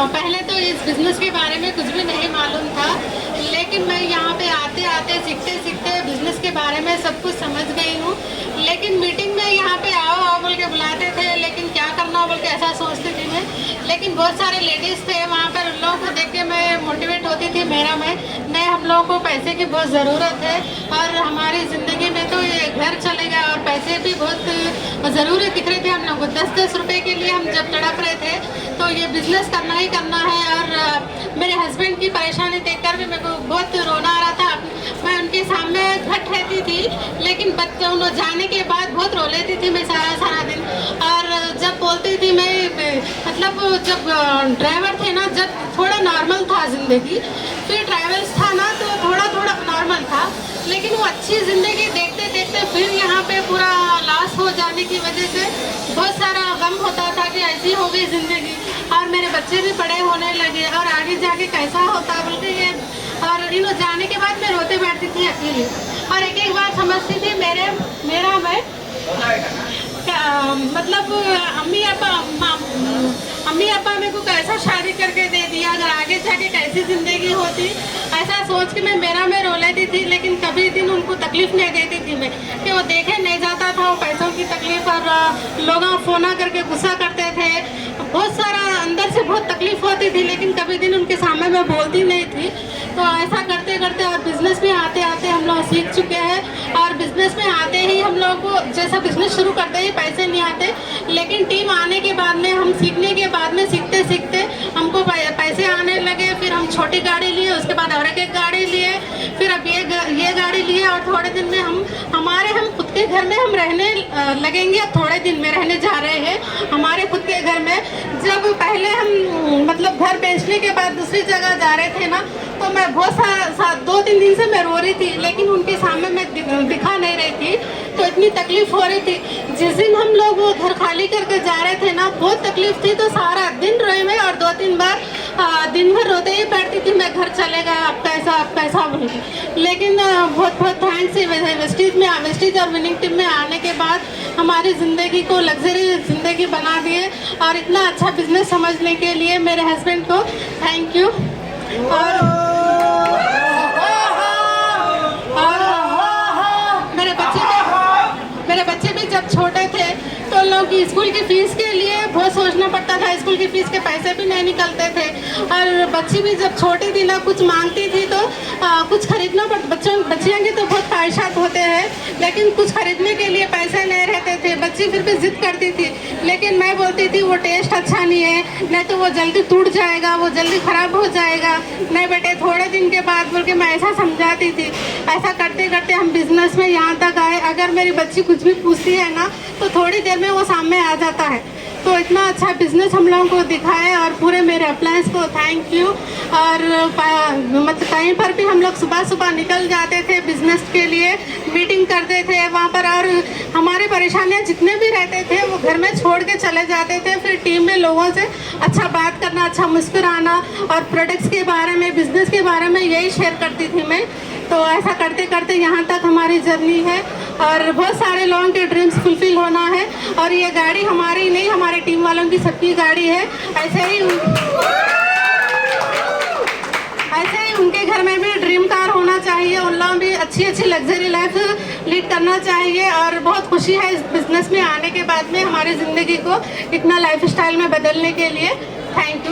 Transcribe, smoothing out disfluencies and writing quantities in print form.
पहले तो इस बिज़नेस के बारे में कुछ भी नहीं मालूम था, लेकिन मैं यहाँ पे आते आते सीखते सीखते बिज़नेस के बारे में सब कुछ समझ गई हूँ। लेकिन मीटिंग में यहाँ पे आओ आओ बोल के बुलाते थे, लेकिन क्या करना बोल के ऐसा सोचती थी मैं। लेकिन बहुत सारे लेडीज़ थे वहाँ पर, उन लोगों को देख के मैं मोटिवेट होती थी। मेरा में नहीं, हम लोगों को पैसे की बहुत ज़रूरत है और हमारी ज़िंदगी में तो ये घर चलेगा और पैसे भी बहुत ज़रूरी दिख रहे थे हम लोग को। 10-10 रुपये के लिए हम जब तड़प रहे थे, तो ये बिज़नेस करना ही करना है। और मेरे हस्बैंड की परेशानी देखकर भी मेरे को बहुत रोना आ रहा था। मैं उनके सामने घट रहती थी, लेकिन बच्चों जाने के बाद बहुत रो लेती थी मैं सारा दिन। और जब बोलती थी मैं, मतलब जब ड्राइवर थे ना, जब थोड़ा नॉर्मल था ज़िंदगी, फिर ट्रैवल्स था ना तो थोड़ा थोड़ा नॉर्मल था, लेकिन वो अच्छी ज़िंदगी देखते देखते फिर यहाँ पे पूरा लॉस हो जाने की वजह से बहुत सारा गम होता था कि ऐसी हो गई ज़िंदगी। और मेरे बच्चे भी बड़े होने लगे और आगे जाके कैसा होता बोल के ये, और इन जाने के बाद मैं रोते बैठती थी अकेली। और एक एक बार समझती थी मेरा मैं मतलब अम्मी अब्बा मेरे को कैसा शादी करके दे दिया, अगर आगे जाके कैसी ज़िंदगी होती, ऐसा सोच के मैं रो लेती थी। लेकिन कभी दिन उनको तकलीफ़ नहीं देती थी मैं, कि वो देखे नहीं जाता था वो पैसों की तकलीफ़। और लोग फ़ोन करके गुस्सा करते थे, बहुत सारा अंदर से बहुत तकलीफ़ होती थी, लेकिन कभी दिन उनके सामने मैं बोलती नहीं थी। तो ऐसा करते करते और बिज़नेस में आते आते हम लोग सीख चुके हैं। और बिज़नेस में आते ही हम लोग को, जैसा बिज़नेस शुरू करते ही पैसे नहीं आते, लेकिन टीम आने के बाद में, हम सीखने के बाद में, सीखते सीखते हमको पैसे आने लगे। फिर हम छोटी गाड़ी लिए, उसके बाद और एक गाड़ी लिए, फिर अब ये गाड़ी लिए। और थोड़े दिन में हम खुद के घर में हम रहने लगेंगे। अब थोड़े दिन में रहने जा रहे हैं हमारे खुद के घर में। जब पहले हम मतलब घर बेचने के बाद दूसरी जगह जा रहे थे ना, तो मैं बहुत सारा 2-3 दिन से मैं रो रही थी, लेकिन उनके सामने मैं दिखा नहीं रही थी, तो इतनी तकलीफ हो रही थी। जिस दिन हम लोग वो घर खाली करके जा रहे थे ना, बहुत तकलीफ थी, तो सारा दिन रोई मैं। और 2-3 बार दिन भर रोते ही बैठती थी मैं, घर चलेगा अब कैसा बोल के। लेकिन बहुत बहुत थैंक्स वेस्टीज और विनिंग टीम में आने के बाद हमारी ज़िंदगी को लग्जरी ज़िंदगी बना दिए। और इतना अच्छा बिजनेस समझने के लिए मेरे हस्बैंड को थैंक यू। और मेरे बच्चे भी जब छोटे थे तो लोग स्कूल की फ़ीस के लिए बहुत सोचना पड़ता था, स्कूल की फ़ीस के पैसे भी नहीं निकलते थे। और बच्ची भी जब छोटी थी ना, कुछ मांगती थी तो कुछ खरीदना पड़ता। बच्चियों की तो बहुत ख्वाहिशात होते हैं, लेकिन कुछ खरीदने के लिए पैसे नहीं रहते थे। बच्ची फिर भी ज़िद करती थी, लेकिन मैं बोलती थी वो टेस्ट अच्छा नहीं है, नहीं तो वो जल्दी टूट जाएगा, वो जल्दी ख़राब हो जाएगा। नहीं बेटे, थोड़े दिन के बाद बोल के मैं ऐसा समझाती थी। ऐसा करते करते हम बिज़नेस में यहाँ तक आए। अगर मेरी बच्ची कुछ भी पूछती है ना, तो थोड़ी देर में वो सामने आ जाता है। तो इतना अच्छा बिज़नेस हम लोगों को दिखाए। और पूरे मेरे अप्लायंस को थैंक यू। और मतलब कहीं पर भी हम लोग सुबह निकल जाते थे बिज़नेस के लिए, मीटिंग करते थे वहाँ पर। और हमारी परेशानियाँ जितने भी रहते थे वो घर में छोड़ के चले जाते थे। फिर टीम में लोगों से अच्छा बात करना, अच्छा मुस्कुराना, और प्रोडक्ट्स के बारे में, बिज़नेस के बारे में यही शेयर करती थी मैं। तो ऐसा करते करते यहाँ तक हमारी जर्नी है। और बहुत सारे लोगों के ड्रीम्स फुलफिल होना है। और ये गाड़ी हमारी नहीं, हमारे टीम वालों की सबकी गाड़ी है। ऐसे ही उनके घर में भी ड्रीम कार होना चाहिए, उन लोगों भी अच्छी लग्जरी लाइफ लीड करना चाहिए। और बहुत खुशी है इस बिज़नेस में आने के बाद में हमारी ज़िंदगी को इतना लाइफ स्टाइल में बदलने के लिए। Thank you.